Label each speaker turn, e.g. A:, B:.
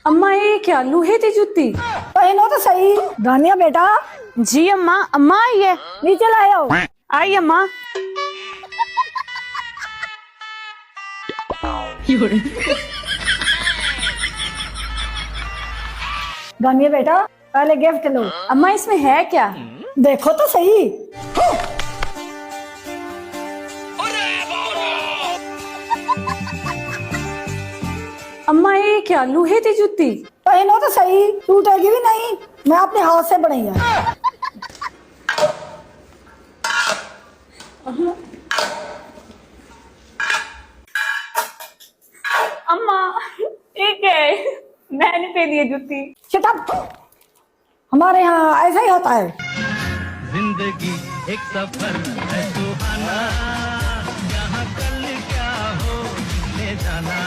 A: अम्मा ये क्या लोहे की जूती?
B: पहनो तो सही। गानिया बेटा
A: जी अम्मा। अम्मा आई है।
B: नीचे लाओ।
A: आई अम्मा।
B: गानिया बेटा पहले गिफ्ट लो।
A: अम्मा इसमें है क्या?
B: देखो तो सही।
A: अम्मा ये क्या लोहे की जूती?
B: पहनो तो सही, टूटेगी भी नहीं। मैं अपने हाथ से बनाई है।
A: अम्मा ठीक है, मैंने पहनी है जूती।
B: Shut up. हमारे यहाँ ऐसा ही होता है।
C: जिंदगी एक सफर है सुहाना, यहाँ कल क्या हो ले जाना।